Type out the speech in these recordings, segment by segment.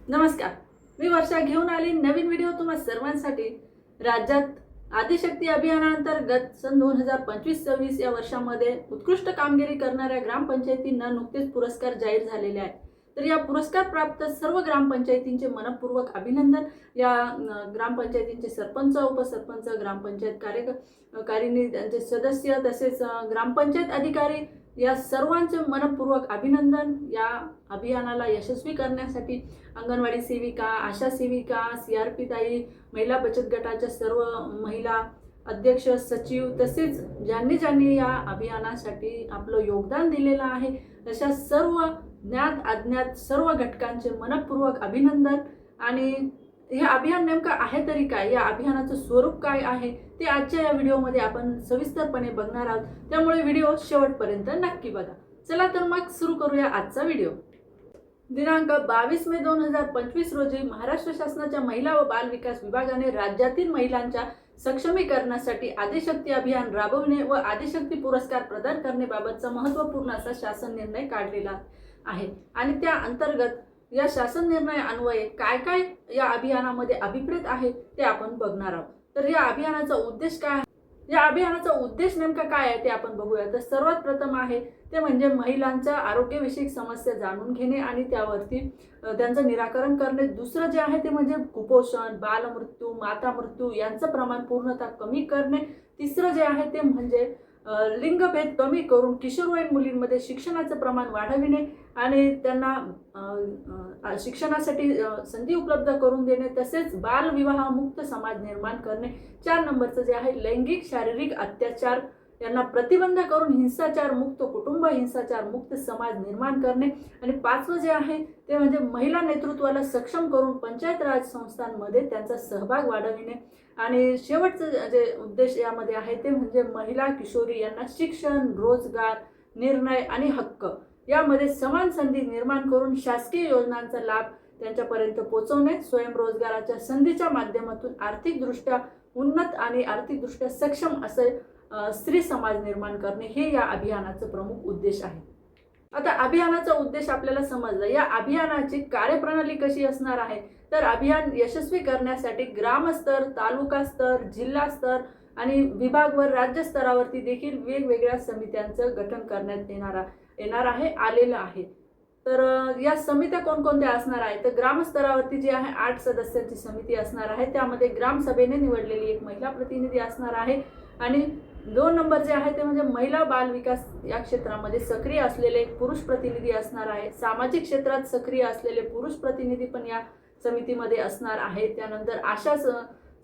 नमस्कार, मी वर्षा घेऊन आली नवीन व्हिडिओ तुम्हा सर्वांसाठी। राज्यात आदिशक्ती अभियानांतर्गत सन 2025-26 या वर्षामध्ये उत्कृष्ट कामगिरी करणाऱ्या ग्रामपंचायतींना नुकतेच पुरस्कार जाहीर झालेले आहेत। तर या पुरस्कार प्राप्त सर्व ग्रामपंचायतींचे मनपूर्वक अभिनंदन। या ग्रामपंचायतींचे सरपंच, उपसरपंच, ग्रामपंचायत कार्यकारिणी, त्यांचे सदस्य तसेच ग्रामपंचायत अधिकारी या सर्वांचे मनपूर्वक अभिनंदन। या अभियानाला यशस्वी करण्यासाठी अंगणवाडी सेविका, आशा सेविका, सीआरपी ताई, महिला बचत गटाच्या सर्व महिला अध्यक्ष, सचिव तसेच ज्यांनी ज्यांनी या अभियानासाठी आपलं योगदान दिलेलं आहे अशा सर्व ज्ञात अज्ञात सर्व घटकांचे मनपूर्वक अभिनंदन। आणि हे अभियान नेमकं आहे तरी काय, या अभियानाचं स्वरूप काय आहे ते आजच्या या व्हिडिओमध्ये आपण सविस्तरपणे बघणार आहोत, त्यामुळे व्हिडिओ शेवटपर्यंत नक्की बघा। चला तर मग सुरू करूया आजचा व्हिडिओ। दिनांक 22 मे 2025 रोजी महाराष्ट्र शासनाच्या महिला व बाल विकास विभागाने राज्यातील महिलांच्या सक्षमीकरणासाठी आदिशक्ती अभियान राबविणे व आदिशक्ती पुरस्कार प्रदान करण्याबाबतचा महत्त्वपूर्ण असा शासन निर्णय काढलेला आहे। आणि त्या अंतर्गत या शासन निर्णय अन्वये काय काय या अभियानामध्ये अभिप्रेत आहे ते आपण बघणार आहोत। तर या अभियानाचा उद्देश काय, या अभियानाचा उद्देश नेमका काय आहे ते आपण बघूया। तर सर्वात प्रथम आहे ते म्हणजे महिलांच्या आरोग्यविषयक समस्या जाणून घेणे आणि त्यावरती त्यांचं निराकरण करणे। दुसरं जे आहे ते म्हणजे कुपोषण, बालमृत्यू, माता मृत्यू यांचं प्रमाण पूर्णतः कमी करणे। तिसरं जे आहे ते म्हणजे लिंगभेद कमी करून किशोरवयीन मुलींमध्ये शिक्षणाचं प्रमाण वाढविणे आणि त्यांना शिक्षणासाठी संधी उपलब्ध करून देणे, तसेच बालविवाहमुक्त समाज निर्माण करणे। 4 नंबरचं जे आहे लैंगिक शारीरिक अत्याचार यांना प्रतिबंध करून हिंसाचार मुक्त कुटुंब, हिंसाचार मुक्त समाज निर्माण करणे। आणि 5वं जे आहे ते म्हणजे महिला नेतृत्वाला सक्षम करून पंचायत राज संस्थांमध्ये त्यांचा सहभाग वाढविणे। आणि शेवटचं जे उद्देश यामध्ये आहे ते म्हणजे महिला किशोरी यांना शिक्षण, रोजगार, निर्णय आणि हक्क यामध्ये समान संधी निर्माण करून शासकीय योजनांचा लाभ त्यांच्यापर्यंत पोहोचवणे, स्वयंरोजगाराच्या संधीच्या माध्यमातून आर्थिकदृष्ट्या उन्नत आणि आर्थिकदृष्ट्या सक्षम असे स्त्री समाज निर्माण करणे हे या अभियानाचं प्रमुख उद्देश आहे। आता अभियानाचा उद्देश आपल्याला समजला। या अभियानाची कार्यप्रणाली कशी असणार आहे, तर अभियान यशस्वी करण्यासाठी ग्रामस्तर, तालुका स्तर, जिल्हा स्तर आणि विभाग व राज्य स्तरावरती देखील वेगवेगळ्या समित्यांचं गठन करण्यात आलेलं आहे। तर या समित्या कोणकोणत्या असणार आहे, तर ग्रामस्तरावरती जी आहे 8 सदस्यांची समिती असणार आहे। त्यामध्ये ग्रामसभेने निवडलेली एक महिला प्रतिनिधी असणार आहे। आणि 2 नंबर जे आहे ते म्हणजे महिला बाल विकास या क्षेत्रामध्ये सक्रिय असलेले एक पुरुष प्रतिनिधी असणार आहे। सामाजिक क्षेत्रात सक्रिय असलेले पुरुष प्रतिनिधी पण या समितीमध्ये असणार आहे। त्यानंतर आशा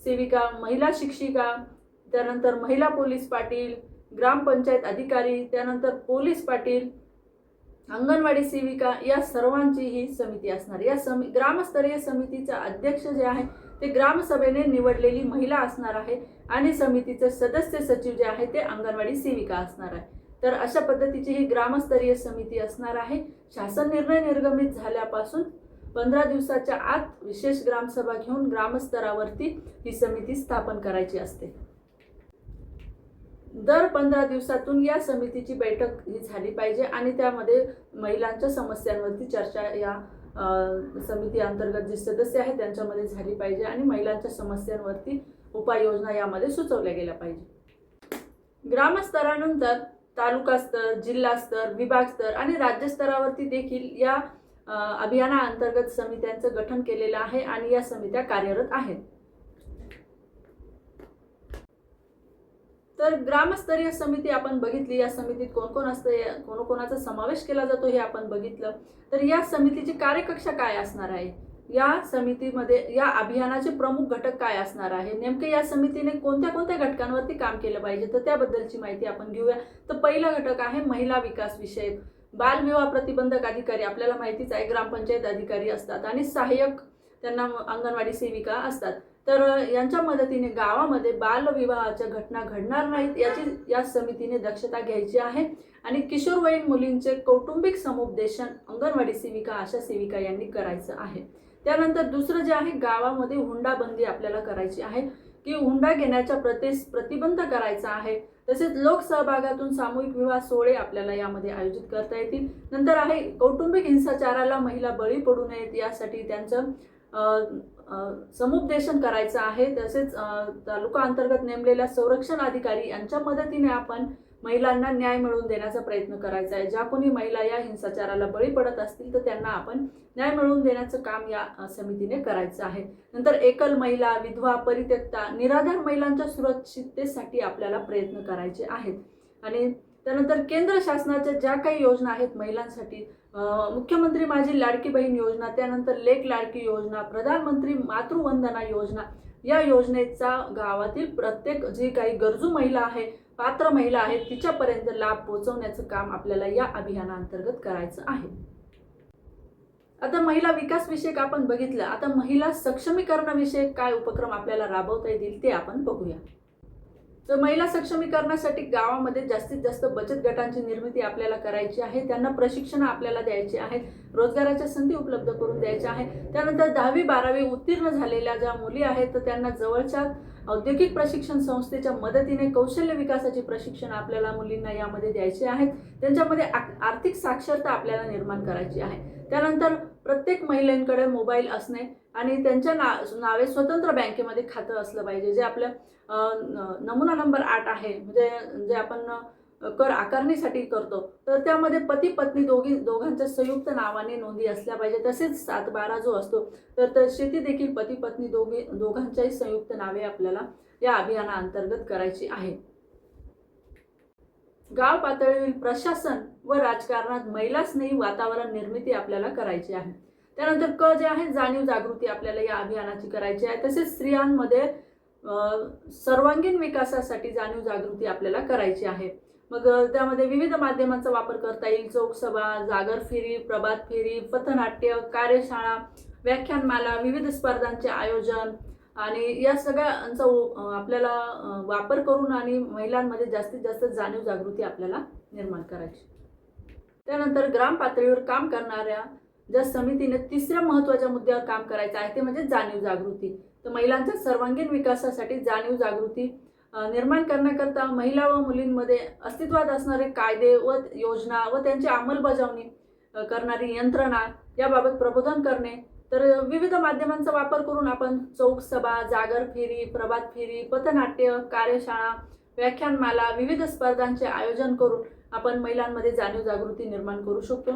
सेविका, महिला शिक्षिका, त्यानंतर महिला पोलीस पाटील, ग्रामपंचायत अधिकारी, त्यानंतर पोलीस पाटील, अंगणवाडी सेविका या सर्वांची ही समिती असणार। या ग्रामस्तरीय समितीचा अध्यक्ष जे आहे ते ग्रामसभेने निवडलेली महिला असणार आहे आणि समितीचे सदस्य सचिव जे आहे ते अंगणवाडी सेविका असणार आहे। तर अशा पद्धतीची ही ग्रामस्तरीय समिती असणार आहे। शासन निर्णय निर्गमित झाल्यापासून 15 दिवसाच्या आत विशेष ग्रामसभा घेऊन ग्रामस्तरावरती ही समिती स्थापन करायची असते। दर 15 दिवसातून या समितीची बैठक ही झाली पाहिजे आणि त्यामध्ये महिलांच्या समस्यांवरती चर्चा या समिती अंतर्गत जे सदस्य आहेत त्यांच्यामध्ये झाली पाहिजे आणि महिलांच्या समस्यांवरती उपाययोजना यामध्ये सुचवल्या गेल्या पाहिजे। ग्रामस्तरानंतर तालुका स्तर, जिल्हा स्तर, विभाग स्तर आणि राज्य स्तरावरती देखील या अभियानाअंतर्गत समित्यांचं गठन केलेलं आहे आणि या समित्या कार्यरत आहेत। तर ग्रामस्तरीय समिती आपण बघितली, या समितीत कोण कोण असते, कोणाचा समावेश केला जातो हे आपण बघितलं। तर या समितीची कार्यकक्षा काय असणार आहे, या समितीमध्ये या अभियानाचे प्रमुख घटक काय असणार आहे, नेमके या समितीने कोणत्या कोणत्या घटकांवरती काम केलं पाहिजे तर त्याबद्दलची माहिती आपण घेऊया। तर पहिला घटक आहे महिला विकास विषयक। बालविवाह प्रतिबंधक अधिकारी आपल्याला माहितीच आहे ग्रामपंचायत अधिकारी असतात आणि सहाय्यक त्यांना अंगणवाडी सेविका असतात। तर यांच्या मदतीने गावामध्ये बालविवाहाच्या घटना घडणार नाहीत याची या समितीने दक्षता घ्यायची आहे। आणि किशोरवयीन मुलींचे कौटुंबिक समुपदेशन अंगणवाडी सेविका, आशा सेविका यांनी करायचं आहे। त्यानंतर दुसरं जे आहे गावामध्ये हुंडाबंदी आपल्याला करायची आहे। की हुंडा घेण्याच्या प्रथेस प्रतिबंध करायचा आहे. तसेच लोकसहभागातून सामूहिक विवाह सोहळे आपल्याला यामध्ये आयोजित करता येतील. नंतर आहे कौटुंबिक हिंसाचाराला महिला बळी पडू नयेत यासाठी त्यांचं समुपदेशन करायचं आहे. तसेच तालुका अंतर्गत नेमलेल्या संरक्षण अधिकारी यांच्या मदतीने आपण महिलांना न्याय मिळवून देण्याचा प्रयत्न करायचा आहे. ज्या कोणी महिला या हिंसाचाराला बळी पडत असतील तर त्यांना आपण न्याय मिळवून देण्याचं काम या समितीने करायचं आहे. नंतर एकल महिला, विधवा, परित्यक्ता, निराधार महिलांच्या सुरक्षिततेसाठी आपल्याला प्रयत्न करायचे आहेत. आणि त्यानंतर केंद्र शासनाच्या ज्या काही योजना आहेत महिलांसाठी, मुख्यमंत्री माझी लाडकी बहीण योजना, त्यानंतर लेक लाडकी योजना, प्रधानमंत्री मातृवंदना योजना, या योजनेचा गावातील प्रत्येक जी काही गरजू महिला आहे, पात्र महिला आहेत, तिच्यापर्यंत लाभ पोहोचवण्याचं काम आपल्याला या अभियानाअंतर्गत करायचं आहे. आता महिला विकास विषयक आपण बघितलं. आता महिला सक्षमीकरणाविषयक काय उपक्रम आपल्याला राबवता येतील ते आपण बघूया. तर महिला सक्षमीकरणासाठी गावामध्ये जास्तीत जास्त बचत गटांची निर्मिती आपल्याला करायची आहे. त्यांना प्रशिक्षण आपल्याला द्यायचे आहेत, रोजगाराच्या संधी उपलब्ध करून द्यायच्या आहेत. त्यानंतर 10वी 12वी उत्तीर्ण झालेल्या ज्या मुली आहेत तर त्यांना जवळच्या औद्योगिक प्रशिक्षण संस्थेच्या मदतीने कौशल्य विकासाचे प्रशिक्षण आपल्याला मुलींना यामध्ये द्यायचे आहेत. त्यांच्यामध्ये आर्थिक साक्षरता आपल्याला निर्माण करायची आहे. त्यानंतर प्रत्येक महिलांकडे मोबाईल असणे आणि त्यांच्या नावे स्वतंत्र बँकेमध्ये खातं असलं पाहिजे. जे आपलं नमुना नंबर 8 आहे, म्हणजे जे आपण कर आकारणीसाठी करतो तर त्यामध्ये पती पत्नी दोघांच्या संयुक्त नावाने नोंदी असल्या पाहिजे. तसेच 7/12 जो असतो तर शेती देखील पती पत्नी दोघांच्याही संयुक्त नावे आपल्याला या अभियानाअंतर्गत करायची आहे. गाव पातळीवर प्रशासन व राजकारणात महिला स्नेही वातावरण निर्मिती आपल्याला करायची आहे. त्यानंतर क जे आहे जाणीव जागृती आपल्याला या अभियानाची करायची आहे. तसेच स्त्रियांमध्ये सर्वांगीण विकासासाठी जाणीव जागृती आपल्याला करायची आहे. मग त्यामध्ये विविध माध्यमांचा वापर करता येईल. चौकसभा, जागर फेरी, प्रभात फेरी, पथनाट्य, कार्यशाळा, व्याख्यानमाला, विविध स्पर्धांचे आयोजन आणि या सगळ्यांचा आपल्याला वापर करून आणि महिलांमध्ये जास्तीत जास्त जाणीव जागृती आपल्याला निर्माण करायची. त्यानंतर ग्राम पातळीवर काम करणाऱ्या ज्या समितीने तिसऱ्या महत्त्वाच्या मुद्द्यावर काम करायचं आहे ते म्हणजे जाणीव जागृती. तर महिलांच्या सर्वांगीण विकासासाठी जाणीव जागृती निर्माण करण्याकरता महिला व मुलींमध्ये अस्तित्वात असणारे कायदे व योजना व त्यांची अंमलबजावणी करणारी यंत्रणा याबाबत प्रबोधन करणे. तर विविध माध्यमांचा वापर करून आपण चौकसभा, जागर फेरी, प्रभात फेरी, पथनाट्य, कार्यशाळा, व्याख्यानमाला, विविध स्पर्धांचे आयोजन करून आपण महिलांमध्ये जाणीव जागृती निर्माण करू शकतो.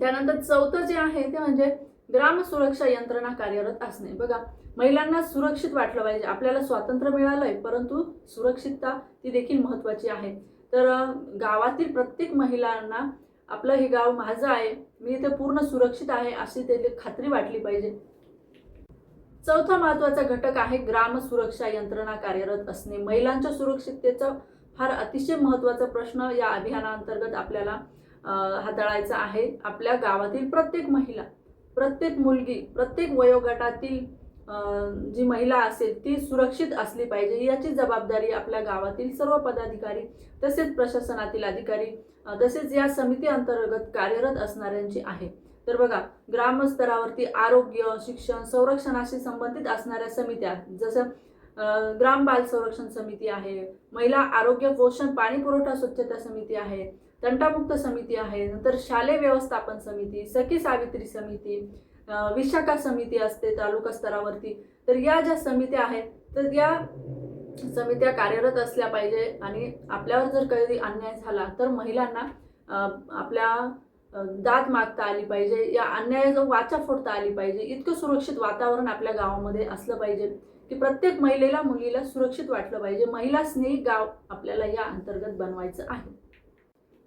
त्यानंतर चौथं जे आहे ते म्हणजे ग्राम सुरक्षा यंत्रणा कार्यरत असणे. बघा, महिलांना सुरक्षित वाटलं पाहिजे. आपल्याला स्वातंत्र्य मिळालंय परंतु सुरक्षितता ती देखील महत्त्वाची आहे. तर गावातील प्रत्येक महिलांना आपलं हे गाव माझं आहे, मी इथे पूर्ण सुरक्षित आहे अशी त्याची खात्री वाटली पाहिजे. चौथा महत्त्वाचा घटक आहे ग्राम सुरक्षा यंत्रणा कार्यरत असणे. महिलांच्या सुरक्षिततेचा फार अतिशय महत्त्वाचा प्रश्न या अभियानाअंतर्गत आपल्याला हाताळायचा आहे. आपल्या गावातील प्रत्येक महिला, प्रत्येक मुलगी, प्रत्येक वयोगटातील जी महिला असेल ती सुरक्षित असली पाहिजे. याची जबाबदारी आपल्या गावातील सर्व पदाधिकारी तसेच प्रशासनातील अधिकारी तसेच या समिती अंतर्गत कार्यरत असणाऱ्यांची आहे. तर बघा, ग्रामस्तरावरती आरोग्य, शिक्षण, संरक्षणाशी संबंधित असणाऱ्या समित्या जसं ग्राम बाल संरक्षण समिती आहे, महिला आरोग्य पोषण पाणी पुरवठा स्वच्छता समिती आहे, तंटामुक्त समिती आहे, नंतर शालेय व्यवस्थापन समिती, सखी सावित्री समिती, विशाखा समिती असते तालुका स्तरावरती. तर या ज्या समित्या आहेत तर या समित्या कार्यरत असल्या पाहिजे आणि आपल्यावर जर कधी अन्याय झाला तर महिलांना आपल्या दाद मागता आली पाहिजे, या अन्यायाचा वाचा फोडता आली पाहिजे. इतकं सुरक्षित वातावरण आपल्या गावामध्ये असलं पाहिजे की प्रत्येक महिलेला मुलीला सुरक्षित वाटलं पाहिजे. महिला स्नेही गाव आपल्याला या अंतर्गत बनवायचं आहे.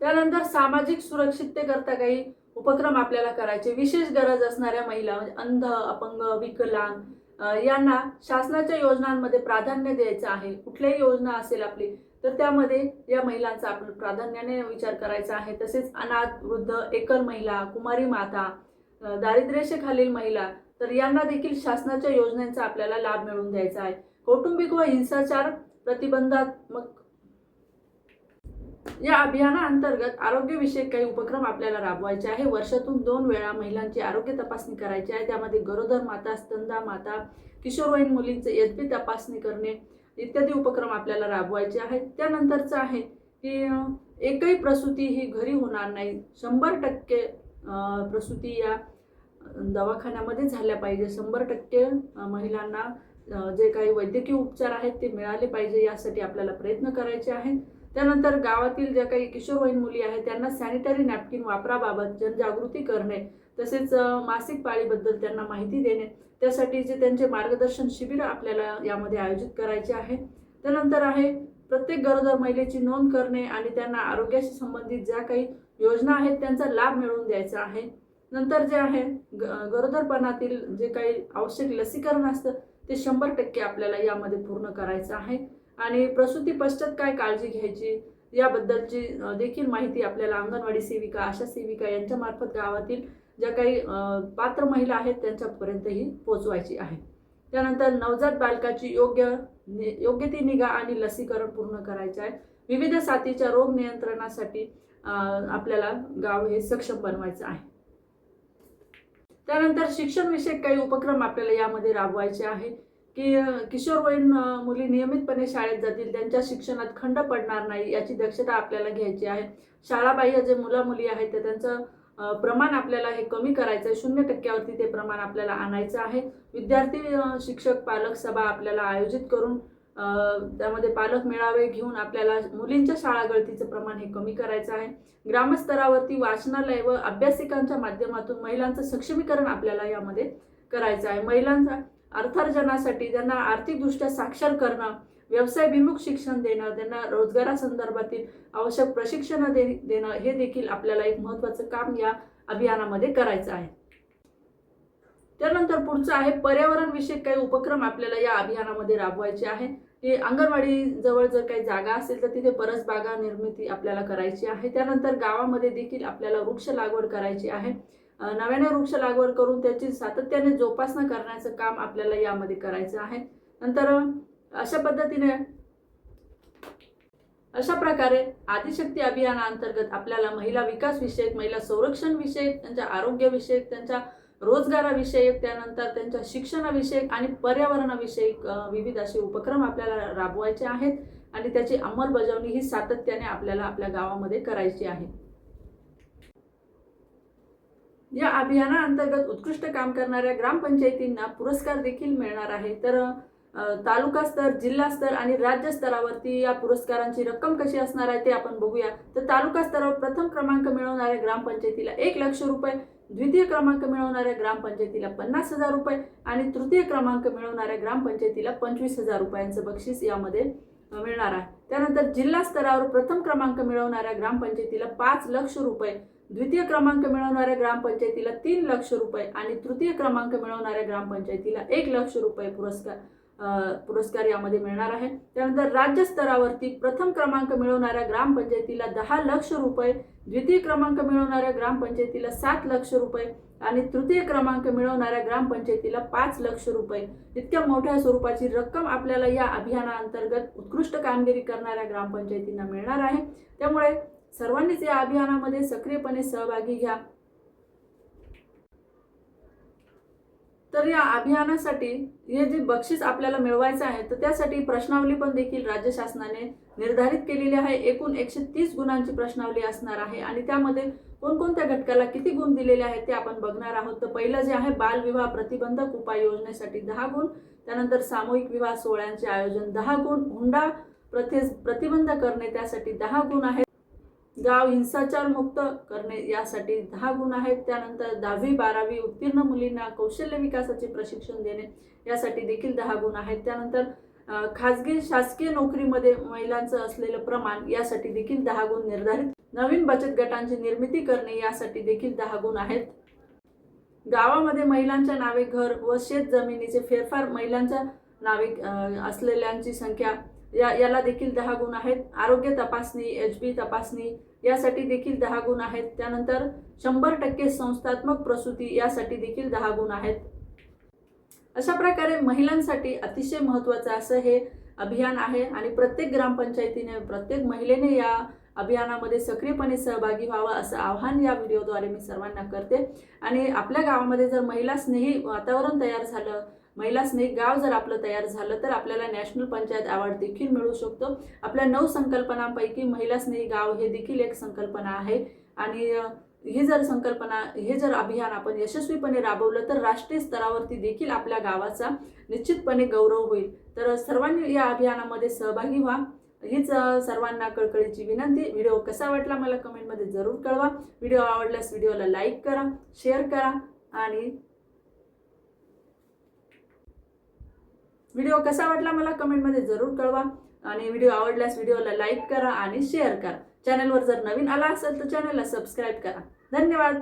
त्यानंतर सामाजिक सुरक्षिततेकरता काही उपक्रम आपल्याला करायचे. विशेष गरज असणाऱ्या महिला म्हणजे अंध, अपंग, विकलांग यांना शासनाच्या योजनांमध्ये प्राधान्य द्यायचं आहे. कुठल्याही योजना असेल आपली तर त्यामध्ये या महिलांचा आपण प्राधान्याने विचार करायचा आहे. तसेच अनाथ, वृद्ध, एकल महिला, कुमारी माता, दारिद्र्यरेषेखालील महिला तर यांना देखील शासनाच्या योजनांचा आपल्याला लाभ मिळवून द्यायचा आहे. कौटुंबिक व हिंसाचार प्रतिबंधात्मक या अभियानाअंतर्गत आरोग्यविषयक काही उपक्रम आपल्याला राबवायचे आहे। वर्षातून 2 वेळा महिलांची आरोग्य तपासणी करायची आहे। त्यामध्ये गरोदर माता, स्तनदा माता, किशोरवयीन मुलींचे एचबी तपासणी करणे इत्यादी उपक्रम आपल्याला राबवायचे आहेत। त्यानंतरचं आहे की एकही प्रसूती ही घरी होणार नाही, 100% प्रसूती या दवाखान्यामध्ये झाल्या पाहिजे। 100% महिलांना जे काही वैद्यकीय उपचार आहेत ते मिळाले पाहिजे, यासाठी आपल्याला प्रयत्न करायचे आहेत। त्यानंतर गावातील ज्या काही किशोरवयीन मुली आहेत त्यांना सॅनिटरी नॅपकिन वापराबाबत जनजागृती करणे, तसेच मासिक पाळीबद्दल त्यांना माहिती देणे, त्यासाठी जे त्यांचे मार्गदर्शन शिबिर आपल्याला यामध्ये आयोजित करायचे आहे। त्यानंतर आहे प्रत्येक गरोदर महिलेची नोंद करणे आणि त्यांना आरोग्याशी संबंधित ज्या काही योजना आहेत त्यांचा लाभ मिळवून द्यायचा आहे। नंतर जे आहे गरोदरपणातील जे काही आवश्यक लसीकरण असतं ते 100% आपल्याला यामध्ये पूर्ण करायचं आहे। आणि प्रसूती पश्चात काय काळजी घ्यायची याबद्दलची देखील माहिती आपल्याला अंगणवाडी सेविका, आशा सेविका यांच्या मार्फत गावातील ज्या काही पात्र महिला आहेत त्यांच्यापर्यंतही पोहोचवायची आहे। त्यानंतर नवजात बालकाची योग्य ती निगा आणि लसीकरण पूर्ण करायचे आहे। विविध साथीच्या रोग नियंत्रणासाठी आपल्याला गाव हे सक्षम बनवायचं आहे। त्यानंतर शिक्षण विषयक काही उपक्रम आपल्याला यामध्ये राबवायचे आहे की किशोरवयीन मुली नियमितपणे शाळेत जातील, त्यांच्या शिक्षणात खंड पडणार नाही याची दक्षता आपल्याला घ्यायची आहे। शाळाबाह्य जे मुलं मुली आहेत तर त्यांचं प्रमाण आपल्याला हे कमी करायचं आहे, 0% वरती ते प्रमाण आपल्याला आणायचं आहे। विद्यार्थी शिक्षक पालक सभा आपल्याला आयोजित करून त्यामध्ये पालक मेळावे घेऊन आपल्याला मुलींच्या शाळा गळतीचं प्रमाण हे कमी करायचं आहे। ग्रामस्तरावरती वाचनालय व अभ्यासिकांच्या माध्यमातून महिलांचं सक्षमीकरण आपल्याला यामध्ये करायचं आहे। महिलांचा अर्थार्जनासाठी त्यांना आर्थिकदृष्ट्या साक्षर करणं, व्यवसायभिमुख शिक्षण देणं, त्यांना रोजगारासंदर्भातील आवश्यक प्रशिक्षण देणं हे देखील आपल्याला एक महत्त्वाचं काम या अभियानामध्ये करायचं आहे। त्यानंतर पुढचं आहे पर्यावरण विषयक काही उपक्रम आपल्याला या अभियानामध्ये राबवायचे आहे की अंगणवाडी जवळ जर काही जागा असेल तर तिथे परसबागा निर्मिती आपल्याला करायची आहे। त्यानंतर गावामध्ये देखील आपल्याला वृक्ष लागवड करायची आहे। नव्याने वृक्ष लागवड करून त्याची सातत्याने जोपासना करण्याचं काम आपल्याला यामध्ये करायचं आहे। नंतर अशा प्रकारे आदिशक्ती अभियानाअंतर्गत आपल्याला महिला विकास विषयक, महिला संरक्षण विषयक, त्यांच्या आरोग्य विषयक, त्यांच्या रोजगाराविषयक, त्यानंतर त्यांच्या शिक्षणाविषयक आणि पर्यावरणाविषयक विविध असे उपक्रम आपल्याला राबवायचे आहेत आणि त्याची अंमलबजावणी ही सातत्याने आपल्याला आपल्या गावामध्ये करायची आहे। या अभियानाअंतर्गत उत्कृष्ट काम करणाऱ्या ग्रामपंचायतींना पुरस्कार देखील मिळणार आहे। तर तालुका स्तर, जिल्हा स्तर आणि राज्य स्तरावरती या पुरस्कारांची रक्कम कशी असणार आहे ते आपण बघूया। तर तालुका स्तरावर प्रथम क्रमांक मिळवणाऱ्या ग्रामपंचायतीला 1 लाख रुपये, द्वितीय क्रमांक मिळवणाऱ्या ग्रामपंचायतीला 50,000 रुपये आणि तृतीय क्रमांक मिळवणाऱ्या ग्रामपंचायतीला 25,000 रुपयांचं बक्षीस यामध्ये मिळणार आहे। त्यानंतर जिल्हा स्तरावर प्रथम क्रमांक मिळवणाऱ्या ग्रामपंचायतीला 5 लाख रुपये, द्वितीय क्रमांक मिळवणाऱ्या ग्रामपंचायतीला 3 लाख रुपये आणि तृतीय क्रमांक मिळवणाऱ्या ग्रामपंचायतीला 1 लाख रुपये पुरस्कार यामध्ये मिळणार आहे। त्यानंतर राज्य स्तरावरती प्रथम क्रमांक मिळवणाऱ्या ग्रामपंचायतीला 10 लाख रुपये, द्वितीय क्रमांक मिळवणाऱ्या ग्रामपंचायतीला 7 लाख रुपये आणि तृतीय क्रमांक मिळवणाऱ्या ग्रामपंचायतीला 5 लाख रुपये इतक्या मोठ्या स्वरूपाची रक्कम आपल्याला या अभियानाअंतर्गत उत्कृष्ट कामगिरी करणाऱ्या ग्रामपंचायतींना मिळणार आहे। त्यामुळे सर्वांनीच या अभियानामध्ये सक्रियपणे सहभागी घ्या। तर या अभियानासाठी हे जे बक्षीस आपल्याला मिळवायचं आहे तर त्यासाठी प्रश्नावली पण देखील राज्य शासनाने निर्धारित केलेली आहे। एकूण 130 गुणांची प्रश्नावली असणार आहे आणि त्यामध्ये कोणकोणत्या घटकाला किती गुण दिलेले आहेत ते आपण बघणार आहोत। तर पहिलं जे आहे बालविवाह प्रतिबंधक उपाययोजनेसाठी 10 गुण, त्यानंतर सामूहिक विवाह सोहळ्यांचे आयोजन 10 गुण, हुंडा प्रथेस प्रतिबंध करणे त्यासाठी 10 गुण आहेत, गाव हिंसाचार मुक्त करणे यासाठी 10 गुण आहेत, त्यानंतर 10वी 12वी उत्तीर्ण मुलींना कौशल्य विकासाचे प्रशिक्षण देणे यासाठी देखील 10 गुण आहेत, त्यानंतर खाजगी शासकीय नोकरीमध्ये महिलांचं असलेलं प्रमाण यासाठी देखील 10 गुण निर्धारित, नवीन बचत गटांची निर्मिती करणे यासाठी देखील 10 गुण आहेत, गावामध्ये महिलांच्या नावे घर व शेत जमिनीचे फेरफार महिलांच्या नावे असलेल्यांची संख्या याला देखील 10 गुण आहेत, आरोग्य तपासणी, एचबी तपासणी यासाठी देखील 10 गुण आहेत, त्यानंतर 100% संस्थात्मक प्रसूती यासाठी देखील 10 गुण आहेत। अशा प्रकारे महिलांसाठी अतिशय महत्त्वाचं असं हे अभियान आहे आणि प्रत्येक ग्रामपंचायतीने, प्रत्येक महिलेने या अभियानामध्ये सक्रियपणे सहभागी व्हावा असं आवाहन या व्हिडिओद्वारे मी सर्वांना करते। आणि आपल्या गावामध्ये जर महिला स्नेही वातावरण तयार झालं, महिला स्नेही गाव जर आपलं तयार झालं तर आपल्याला नॅशनल पंचायत अवॉर्ड देखील मिळू शकतो। आपल्या 9 संकल्पनांपैकी महिला स्नेही गाव हे देखील एक संकल्पना आहे। आणि ही जर संकल्पना, हे जर अभियान आपण यशस्वीपणे राबवलं तर राष्ट्रीय स्तरावरती देखील आपल्या गावाचा निश्चितपणे गौरव होईल। तर सर्वांनी या अभियानामध्ये सहभागी व्हा, हीच सर्वांना कळकळीची विनंती। व्हिडिओ कसा वाटला मला कमेंटमध्ये जरूर कळवा। व्हिडिओ आवडल्यास व्हिडिओला लाईक करा, शेअर करा आणि व्हिडिओ कसा वाटला मला कमेंटमध्ये जरूर कळवा। आणि व्हिडिओ आवडल्यास व्हिडिओला लाईक करा आणि शेअर करा। चॅनलवर जर नवीन आला असेल तर चॅनलला सबस्क्राईब करा। धन्यवाद।